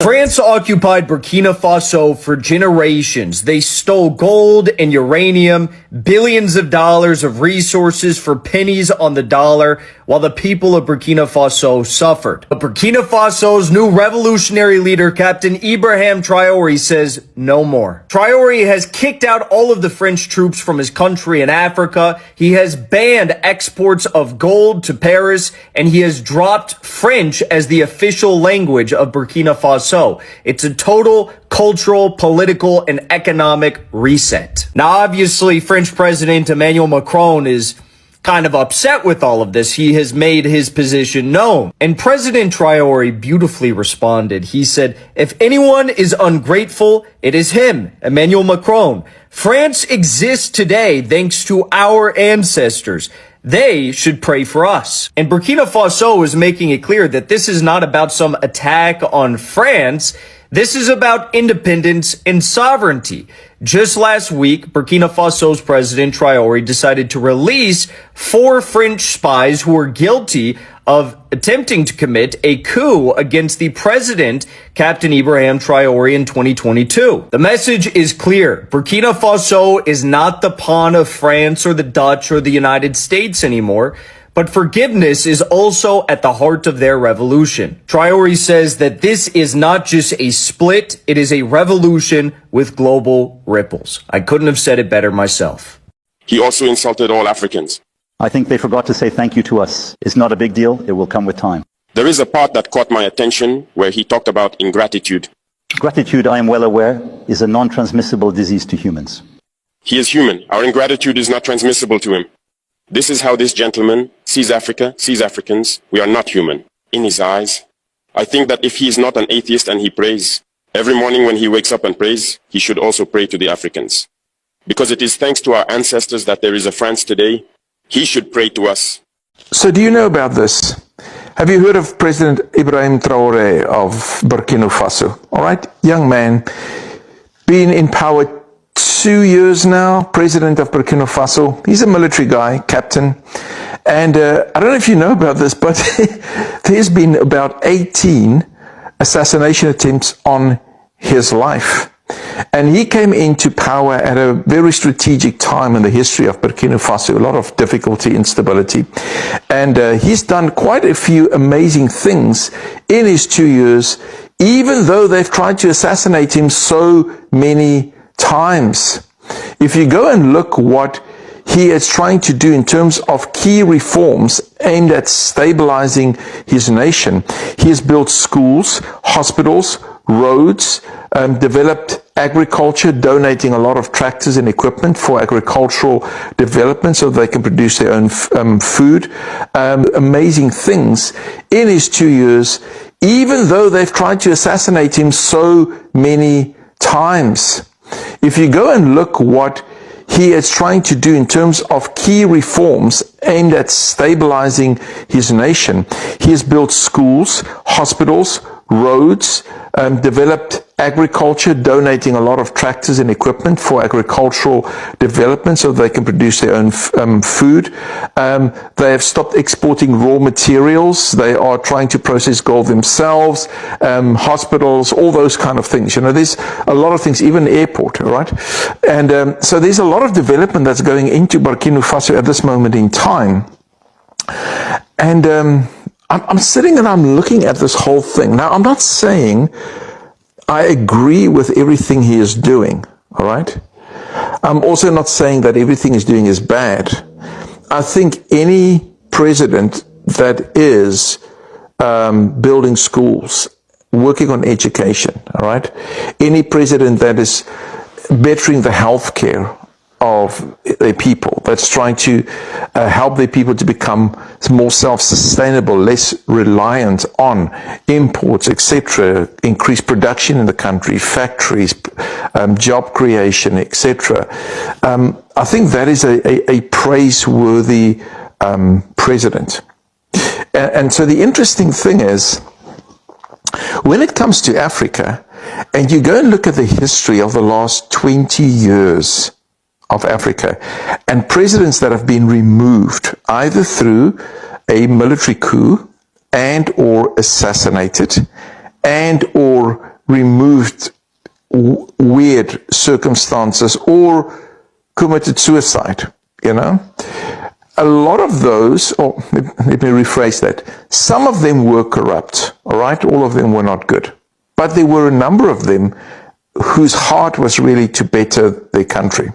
France occupied Burkina Faso for generations. They stole gold and uranium, billions of dollars of resources for pennies on the dollar, while the people of Burkina Faso suffered. But Burkina Faso's new revolutionary leader, Captain Ibrahim Traoré, says no more. Traoré has kicked out all of the French troops from his country in Africa. He has banned exports of gold to Paris, and he has dropped French as the official language of Burkina Faso. It's a total cultural, political, and economic reset. Now, obviously, French President Emmanuel Macron is kind of upset with all of this. He has made his position known. And President Traoré beautifully responded. He said, if anyone is ungrateful, it is him, Emmanuel Macron. France exists today thanks to our ancestors. They should pray for us. And Burkina Faso is making it clear that this is not about some attack on France. This is about independence and sovereignty. Just last week, Burkina Faso's President Traoré decided to release 4 French spies who were guilty of attempting to commit a coup against the president, Captain Ibrahim Traoré, in 2022. The message is clear. Burkina Faso is not the pawn of France or the Dutch or the United States anymore, but forgiveness is also at the heart of their revolution. Traoré says that this is not just a split, it is a revolution with global ripples. I couldn't have said it better myself. He also insulted all Africans. I think they forgot to say thank you to us. It's not a big deal. It will come with time. There is a part that caught my attention where he talked about ingratitude. Gratitude, I am well aware, is a non-transmissible disease to humans. He is human. Our ingratitude is not transmissible to him. This is how this gentleman sees Africa, sees Africans. We are not human. In his eyes, I think that if he is not an atheist and he prays, every morning when he wakes up and prays, he should also pray to the Africans. Because it is thanks to our ancestors that there is a France today. He should pray to us. So do you know about this? Have you heard of President Ibrahim Traoré of Burkina Faso? All right, young man, been in power 2 years now, president of Burkina Faso. He's a military guy, captain. And I don't know if you know about this, but there's been about 18 assassination attempts on his life. And he came into power at a very strategic time in the history of Burkina Faso, a lot of difficulty, instability. And he's done quite a few amazing things in his 2 years, even though they've tried to assassinate him so many times. If you go and look what he is trying to do in terms of key reforms aimed at stabilizing his nation, he has built schools, hospitals, roads, developed agriculture, donating a lot of tractors and equipment for agricultural development so they can produce their own food. Amazing things in his 2 years, even though they've tried to assassinate him so many times. If you go and look what he is trying to do in terms of key reforms aimed at stabilizing his nation, he has built schools, hospitals, roads, developed agriculture, donating a lot of tractors and equipment for agricultural development so they can produce their own food. They have stopped exporting raw materials. They are trying to process gold themselves, hospitals, all those kind of things. You know, there's a lot of things, even airport, all right? And so there's a lot of development that's going into Burkina Faso at this moment in time. And I'm sitting and I'm looking at this whole thing. Now, I'm not saying I agree with everything he is doing, all right? I'm also not saying that everything he's doing is bad. I think any president that is building schools, working on education, all right? Any president that is bettering the health care of their people, that's trying to help their people to become more self-sustainable, less reliant on imports, etc., increase production in the country, factories, job creation, etc. I think that is a praiseworthy president. And so the interesting thing is, when it comes to Africa, and you go and look at the history of the last 20 years of Africa, and presidents that have been removed either through a military coup and or assassinated, and or removed weird circumstances or committed suicide, you know. A lot of those, or let me rephrase that, some of them were corrupt, all right? All of them were not good. But there were a number of them whose heart was really to better their country.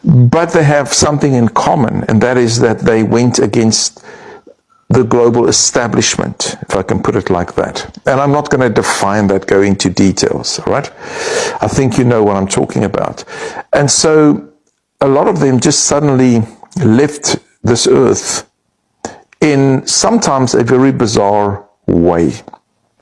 But they have something in common, and that is that they went against the global establishment, if I can put it like that. And I'm not going to define that, go into details, all right? I think you know what I'm talking about. And so a lot of them just suddenly left this earth in sometimes a very bizarre way.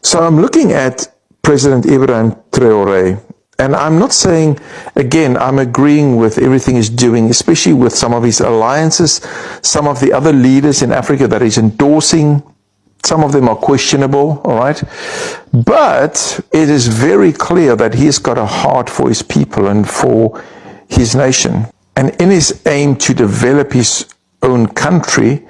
So I'm looking at President Ibrahim Traoré, and I'm not saying, again, I'm agreeing with everything he's doing, especially with some of his alliances, some of the other leaders in Africa that he's endorsing. Some of them are questionable, all right? But it is very clear that he's got a heart for his people and for his nation. And in his aim to develop his own country,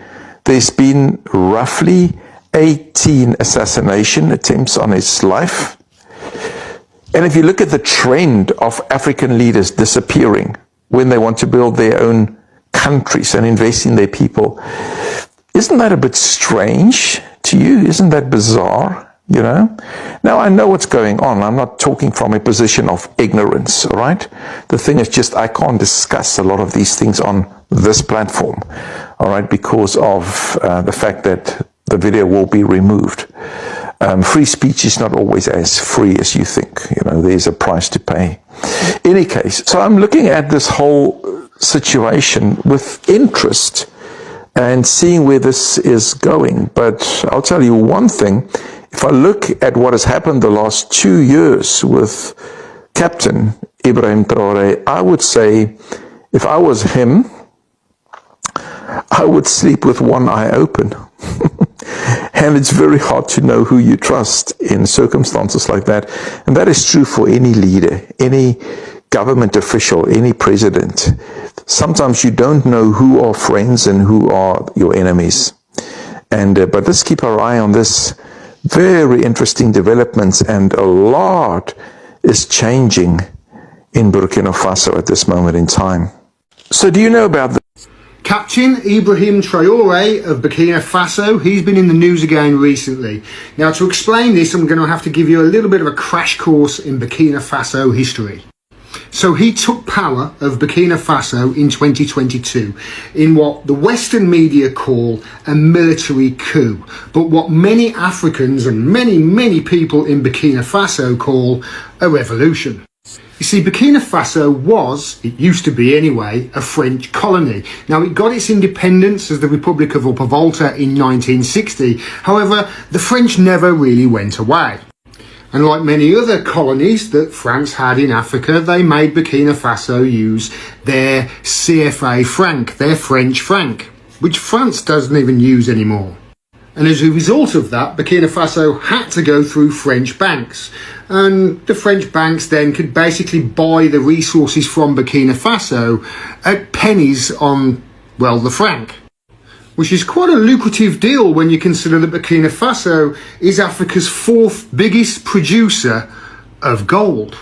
there's been roughly 18 assassination attempts on his life. And if you look at the trend of African leaders disappearing when they want to build their own countries and invest in their people, isn't that a bit strange to you? Isn't that bizarre? You know? Now, I know what's going on. I'm not talking from a position of ignorance, all right? The thing is just I can't discuss a lot of these things on this platform, all right, because of the fact that the video will be removed. Free speech is not always as free as you think. You know, there's a price to pay. In any case, so I'm looking at this whole situation with interest and seeing where this is going. But I'll tell you one thing. If I look at what has happened the last 2 years with Captain Ibrahim Traoré, I would say if I was him, I would sleep with one eye open. And it's very hard to know who you trust in circumstances like that. And that is true for any leader, any government official, any president. Sometimes you don't know who are friends and who are your enemies. And but let's keep our eye on this. Very interesting developments, and a lot is changing in Burkina Faso at this moment in time. So do you know about the Captain Ibrahim Traoré of Burkina Faso? He's been in the news again recently. Now, to explain this, I'm going to have to give you a little bit of a crash course in Burkina Faso history. So he took power of Burkina Faso in 2022 in what the Western media call a military coup, but what many Africans and many people in Burkina Faso call a revolution. You see, Burkina Faso was, it used to be anyway, a French colony. Now, it got its independence as the Republic of Upper Volta in 1960. However, the French never really went away. And like many other colonies that France had in Africa, they made Burkina Faso use their CFA franc, their French franc, which France doesn't even use anymore. And as a result of that, Burkina Faso had to go through French banks. And the French banks then could basically buy the resources from Burkina Faso at pennies on, well, the franc, which is quite a lucrative deal when you consider that Burkina Faso is Africa's 4th biggest producer of gold.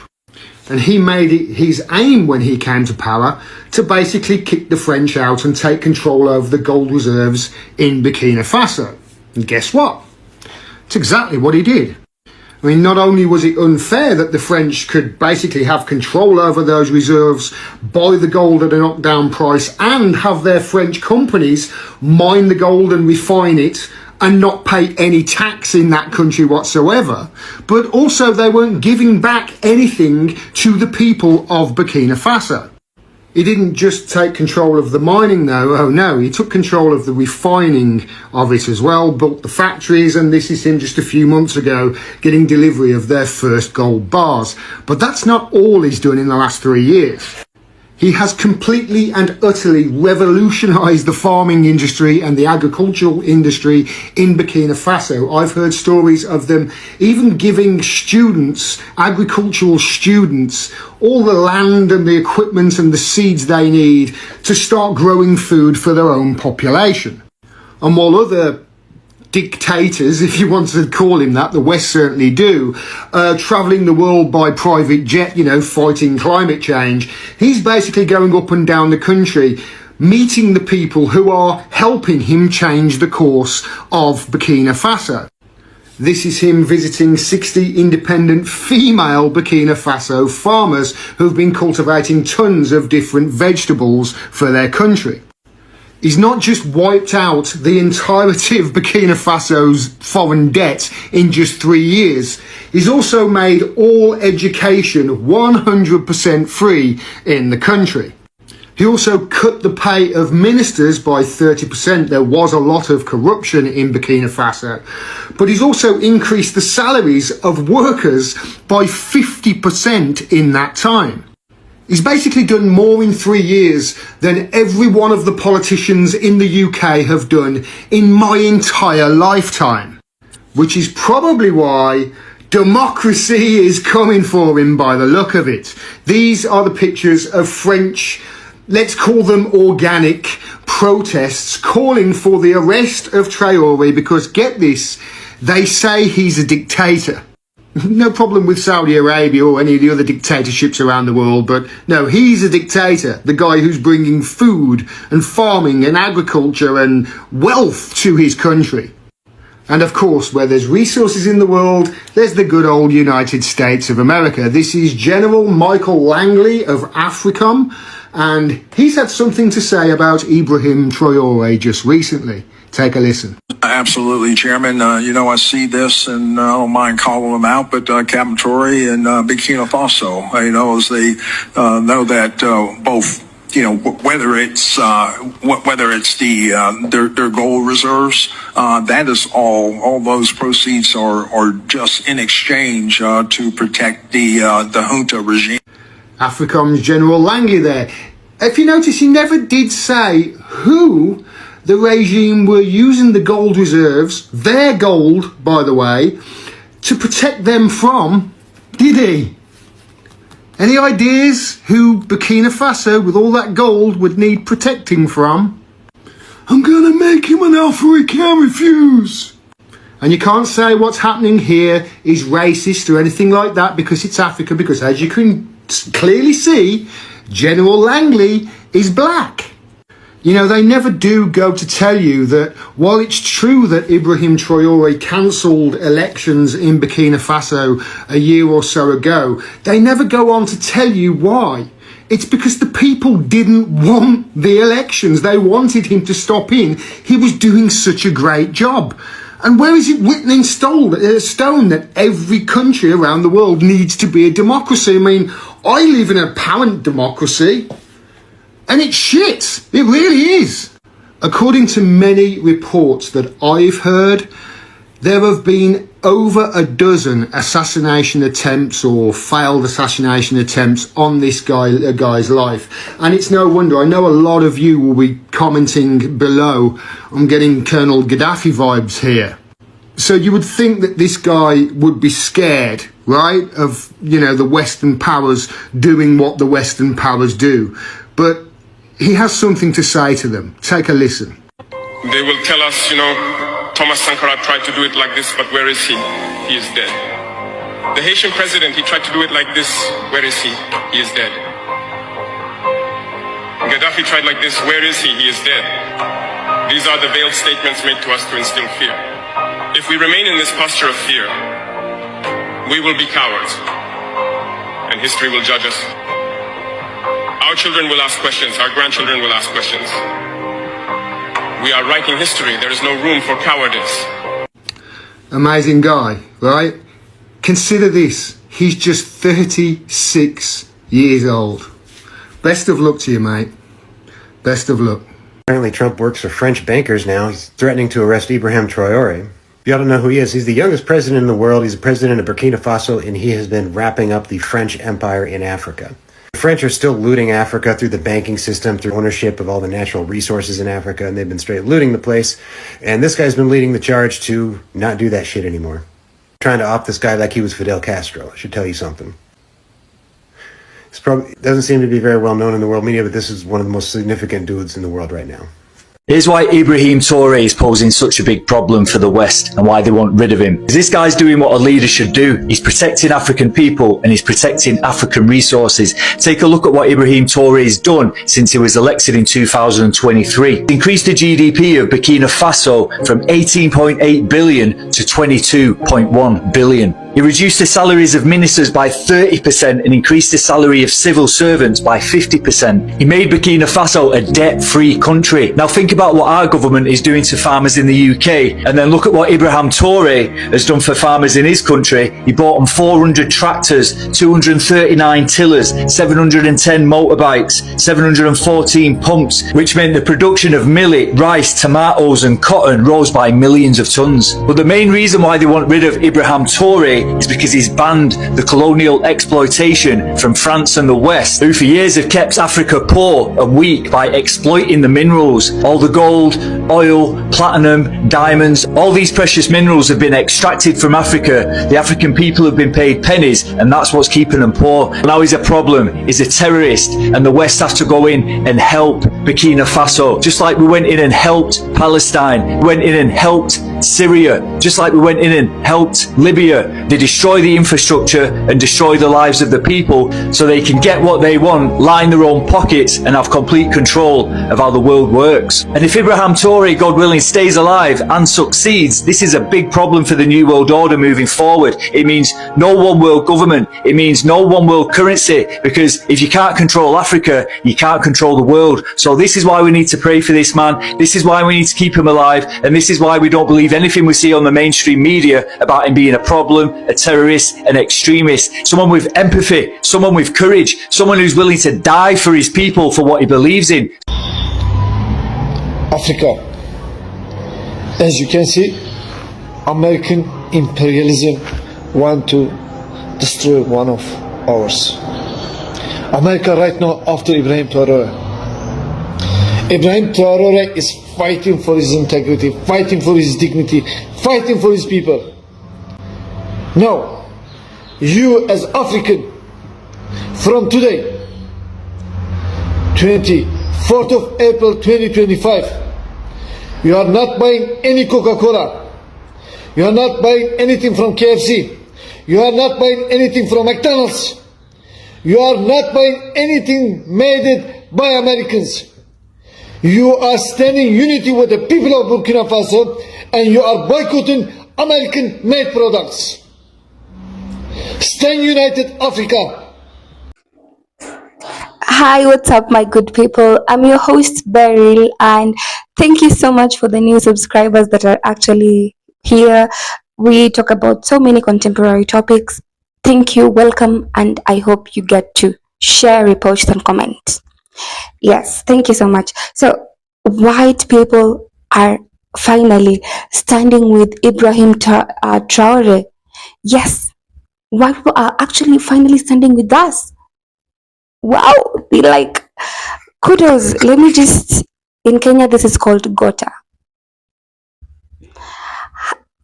And he made it his aim when he came to power to basically kick the French out and take control over the gold reserves in Burkina Faso. And guess what? It's exactly what he did. I mean, not only was it unfair that the French could basically have control over those reserves, buy the gold at a knockdown price, and have their French companies mine the gold and refine it and not pay any tax in that country whatsoever, but also they weren't giving back anything to the people of Burkina Faso. He didn't just take control of the mining though, oh no, he took control of the refining of it as well, built the factories, and this is him just a few months ago getting delivery of their first gold bars. But that's not all he's done in the last 3 years. He has completely and utterly revolutionized the farming industry and the agricultural industry in Burkina Faso. I've heard stories of them even giving students, agricultural students, all the land and the equipment and the seeds they need to start growing food for their own population. And while other dictators, if you want to call him that, the West certainly do, travelling the world by private jet, you know, fighting climate change. He's basically going up and down the country, meeting the people who are helping him change the course of Burkina Faso. This is him visiting 60 independent female Burkina Faso farmers who've been cultivating tons of different vegetables for their country. He's not just wiped out the entirety of Burkina Faso's foreign debt in just 3 years, he's also made all education 100% free in the country. He also cut the pay of ministers by 30%. There was a lot of corruption in Burkina Faso. But he's also increased the salaries of workers by 50% in that time. He's basically done more in 3 years than every one of the politicians in the UK have done in my entire lifetime. Which is probably why democracy is coming for him by the look of it. These are the pictures of French, let's call them organic, protests calling for the arrest of Traoré because, get this, they say he's a dictator. No problem with Saudi Arabia or any of the other dictatorships around the world, but no, he's a dictator, the guy who's bringing food and farming and agriculture and wealth to his country. And of course, where there's resources in the world, there's the good old United States of America. This is General Michael Langley of AFRICOM, and he's had something to say about Ibrahim Traoré just recently. Take a listen. Absolutely, Chairman. I see this, and I don't mind calling them out, but Captain Traoré and Burkina Faso, as they know that both, whether it's their gold reserves, that is all those proceeds are just in exchange to protect the junta regime. AFRICOM's General Langley there. If you notice, he never did say who the regime were using the gold reserves, their gold, by the way, to protect them from, did he? Any ideas who Burkina Faso, with all that gold, would need protecting from? I'm gonna make him an offer he can't refuse. And you can't say what's happening here is racist or anything like that because it's Africa, because as you can clearly see, General Langley is black. They never do go to tell you that while it's true that Ibrahim Traoré cancelled elections in Burkina Faso a year or so ago, they never go on to tell you why. It's because the people didn't want the elections. They wanted him to stop in. He was doing such a great job. And where is it written in stone that every country around the world needs to be a democracy? I mean, I live in an apparent democracy. And it's shit. It really is. According to many reports that I've heard, there have been over a dozen assassination attempts or failed assassination attempts on this guy's life. And it's no wonder. I know a lot of you will be commenting below. I'm getting Colonel Gaddafi vibes here. So you would think that this guy would be scared, right, of, the Western powers doing what the Western powers do. But he has something to say to them. Take a listen. They will tell us, Thomas Sankara tried to do it like this, but where is he? He is dead. The Haitian president, he tried to do it like this. Where is he? He is dead. Gaddafi tried like this. Where is he? He is dead. These are the veiled statements made to us to instill fear. If we remain in this posture of fear, we will be cowards, and history will judge us. Our children will ask questions. Our grandchildren will ask questions. We are writing history. There is no room for cowardice. Amazing guy, right? Consider this. He's just 36 years old. Best of luck to you, mate. Best of luck. Apparently Trump works for French bankers now. He's threatening to arrest Ibrahim Traoré. You ought to know who he is. He's the youngest president in the world. He's the president of Burkina Faso, and he has been wrapping up the French Empire in Africa. The French are still looting Africa through the banking system, through ownership of all the natural resources in Africa, and they've been straight looting the place. And this guy's been leading the charge to not do that shit anymore. Trying to opt this guy like he was Fidel Castro. I should tell you something. It doesn't seem to be very well known in the world media, but this is one of the most significant dudes in the world right now. Here's why Ibrahim Traoré is posing such a big problem for the West and why they want rid of him. Because this guy's doing what a leader should do. He's protecting African people and he's protecting African resources. Take a look at what Ibrahim Traoré has done since he was elected in 2023. He increased the GDP of Burkina Faso from 18.8 billion to 22.1 billion. He reduced the salaries of ministers by 30% and increased the salary of civil servants by 50%. He made Burkina Faso a debt-free country. Now think about what our government is doing to farmers in the UK, and then look at what Ibrahim Traoré has done for farmers in his country. He bought them 400 tractors, 239 tillers, 710 motorbikes, 714 pumps, which meant the production of millet, rice, tomatoes and cotton rose by millions of tons. But the main reason why they want rid of Ibrahim Traoré is because he's banned the colonial exploitation from France and the West, who for years have kept Africa poor and weak by exploiting the minerals. All the gold, oil, platinum, diamonds, all these precious minerals have been extracted from Africa. The African people have been paid pennies, and that's what's keeping them poor. Now he's a problem, he's a terrorist, and the West has to go in and help Burkina Faso. Just like we went in and helped Palestine, we went in and helped Syria, just like we went in and helped Libya. They destroy the infrastructure and destroy the lives of the people so they can get what they want, line their own pockets and have complete control of how the world works. And if Ibrahim Traoré, God willing, stays alive and succeeds, this is a big problem for the New World Order moving forward. It means no one world government. It means no one world currency, because if you can't control Africa, you can't control the world. So this is why we need to pray for this man. This is why we need to keep him alive. And this is why we don't believe anything we see on the mainstream media about him being a problem, a terrorist, an extremist, someone with empathy, someone with courage, someone who's willing to die for his people for what he believes in. Africa. As you can see, American imperialism want to destroy one of ours. America right now after Ibrahim Traoré. Ibrahim Traoré is fighting for his integrity, fighting for his dignity, fighting for his people. Now, you as African, from today, 24th of April 2025, you are not buying any Coca-Cola. You are not buying anything from KFC. You are not buying anything from McDonald's. You are not buying anything made by Americans. You are standing unity with the people of Burkina Faso, and you are boycotting American-made products. Stand united, Africa. Hi, what's up, my good people? I'm your host, Beryl, and thank you so much for the new subscribers that are actually here. We talk about so many contemporary topics. Thank you, welcome, and I hope you get to share, repost, and comment. Yes, thank you so much. So, white people are finally standing with Ibrahim Traoré. Yes, white people are actually finally standing with us. Wow, like, kudos. Let me just, in Kenya, this is called Gota.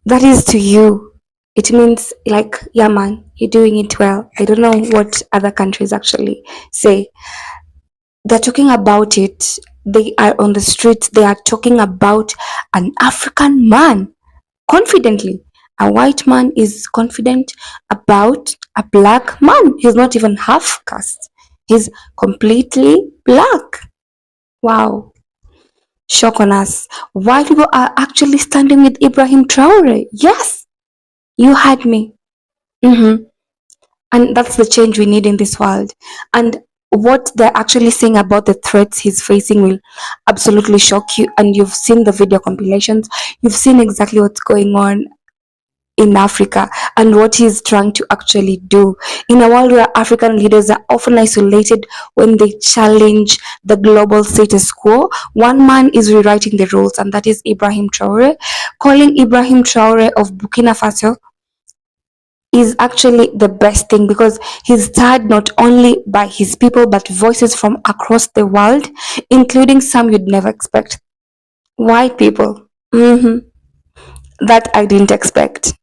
That is to you. It means, like, yeah, man, you're doing it well. I don't know what other countries actually say. They're talking about it. They are on the streets. They are talking about an African man confidently. A white man is confident about a black man. He's not even half caste. He's completely black. Wow. Shock on us. White people are actually standing with Ibrahim Traoré. Yes, you had me. And that's the change we need in this world. And what they're actually saying about the threats he's facing will absolutely shock you. And you've seen the video compilations. You've seen exactly what's going on in Africa and what he's trying to actually do. In a world where African leaders are often isolated when they challenge the global status quo, one man is rewriting the rules, and that is Ibrahim Traoré. Calling Ibrahim Traoré of Burkina Faso is actually the best thing, because he's stirred not only by his people but voices from across the world, including some you'd never expect. White people. That I didn't expect.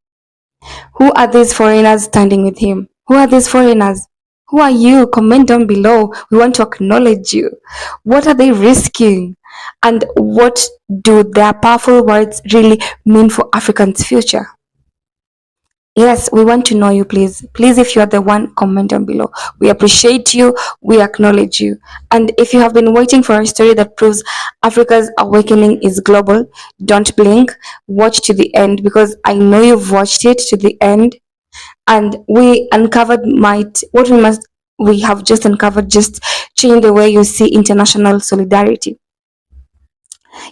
Who are these foreigners standing with him? Who are these foreigners? Who are you? Comment down below. We want to acknowledge you. What are they risking? And what do their powerful words really mean for Africans' future? Yes, we want to know you, please. Please, if you are the one, comment down below. We appreciate you, we acknowledge you. And if you have been waiting for a story that proves Africa's awakening is global, don't blink, watch to the end, because I know you've watched it to the end. And we uncovered we have just uncovered just change the way you see international solidarity.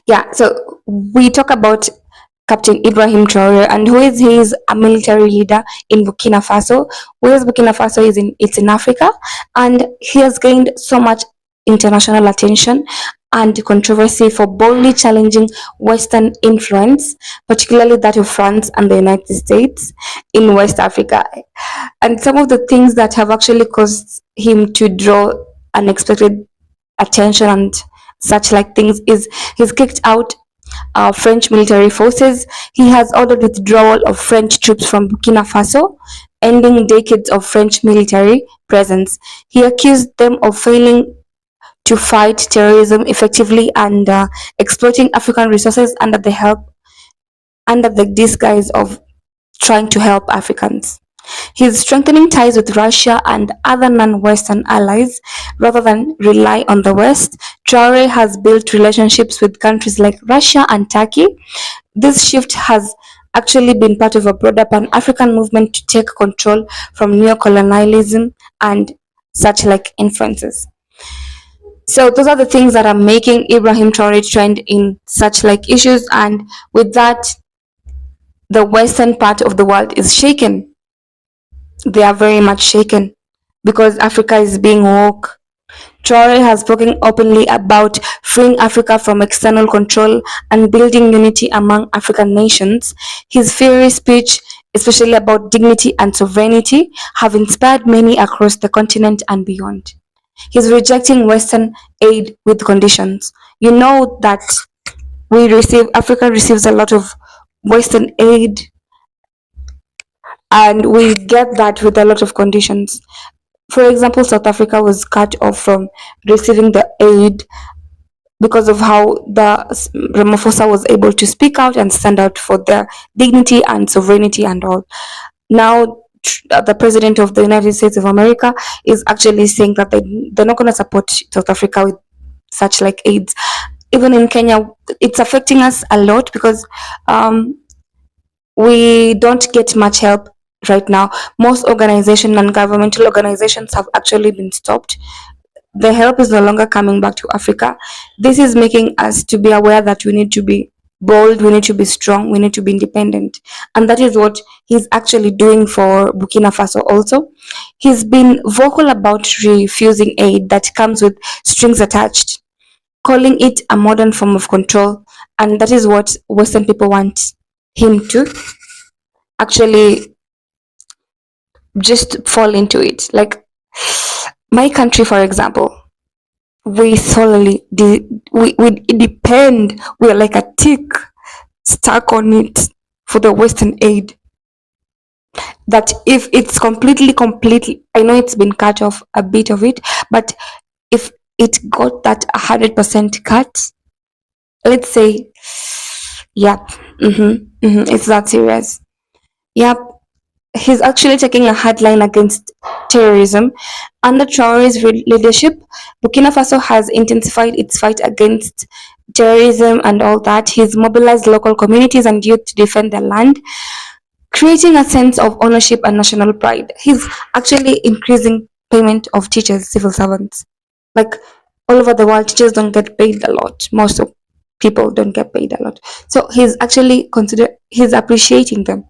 Yeah, so we talk about Captain Ibrahim Traoré, and who is he? Is a military leader in Burkina Faso. Whereas Burkina Faso it's in Africa, and he has gained so much international attention and controversy for boldly challenging Western influence, particularly that of France and the United States in West Africa. And some of the things that have actually caused him to draw unexpected attention and such like things is he's kicked out French military forces. He has ordered withdrawal of French troops from Burkina Faso, ending decades of French military presence. He accused them of failing to fight terrorism effectively and exploiting African resources under the disguise of trying to help Africans. He's strengthening ties with Russia and other non-Western allies rather than rely on the West. Traoré has built relationships with countries like Russia and Turkey. This shift has actually been part of a broader Pan-African movement to take control from neocolonialism and such like influences. So those are the things that are making Ibrahim Traoré trend in such like issues, and with that, the Western part of the world is shaken. They are very much shaken because Africa is being woke. Traoré has spoken openly about freeing Africa from external control and building unity among African nations. His fiery speech, especially about dignity and sovereignty, have inspired many across the continent and beyond. He's rejecting Western aid with conditions. You know that Africa receives a lot of Western aid, and we get that with a lot of conditions. For example, South Africa was cut off from receiving the aid because of how the Ramaphosa was able to speak out and stand out for their dignity and sovereignty and all. Now, the president of the United States of America is actually saying that they're not going to support South Africa with such like aids. Even in Kenya, it's affecting us a lot because we don't get much help right now. Most organizations and governmental organizations have actually been stopped. The help is no longer coming back to Africa. This is making us to be aware that we need to be bold, we need to be strong, we need to be independent. And that is what he's actually doing for Burkina Faso also. He's been vocal about refusing aid that comes with strings attached, calling it a modern form of control. And that is what Western people want him to actually just fall into it. Like my country, for example, we solely we depend, we're like a tick stuck on it for the Western aid. That if it's completely, I know it's been cut off a bit of it, but if it got that 100% cut, let's say, yep, it's that serious. Yep, he's actually taking a hard line against terrorism. Under Traoré's leadership, Burkina Faso has intensified its fight against terrorism and all that. He's mobilized local communities and youth to defend their land, creating a sense of ownership and national pride. He's actually increasing payment of teachers, civil servants. Like all over the world, teachers don't get paid a lot. Most of people don't get paid a lot. So he's actually he's appreciating them.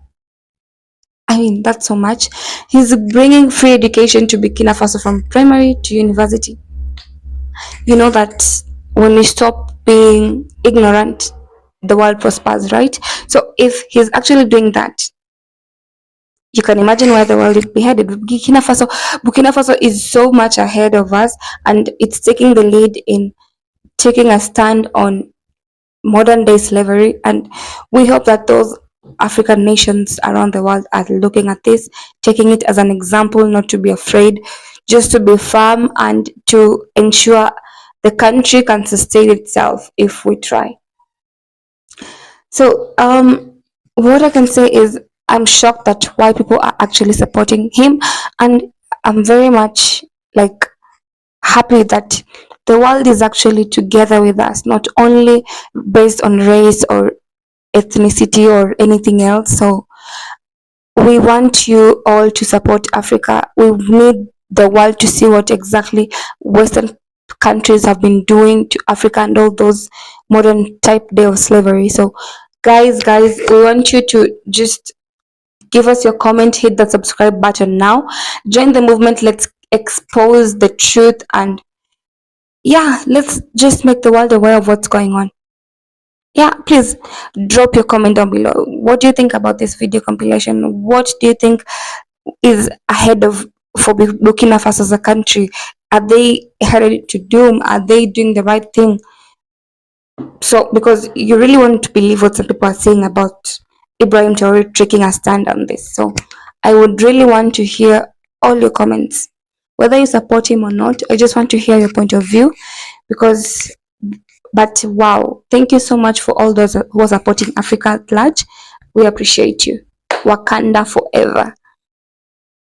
I mean, that's so much. He's bringing free education to Burkina Faso from primary to university. You know that when we stop being ignorant, the world prospers, right? So if he's actually doing that, you can imagine where the world would be headed. Burkina Faso is so much ahead of us, and it's taking the lead in taking a stand on modern day slavery. And we hope that those African nations around the world are looking at this, taking it as an example, not to be afraid, just to be firm and to ensure the country can sustain itself if we try. So what I can say is I'm shocked that why people are actually supporting him, and I'm very much like happy that the world is actually together with us, not only based on race or ethnicity or anything else. So we want you all to support Africa. We need the world to see what exactly Western countries have been doing to Africa and all those modern type day of slavery. So guys, we want you to just give us your comment, hit the subscribe button now, join the movement, let's expose the truth, and yeah, let's just make the world aware of what's going on. Yeah, please drop your comment down below. What do you think about this video compilation? What do you think is ahead of for Burkina Faso as a country? Are they headed to doom? Are they doing the right thing? So because you really want to believe what some people are saying about Ibrahim Traoré taking a stand on this. So I would really want to hear all your comments, whether you support him or not. I just want to hear your point of view, because but wow, thank you so much for all those who are supporting Africa at large. We appreciate you. Wakanda forever.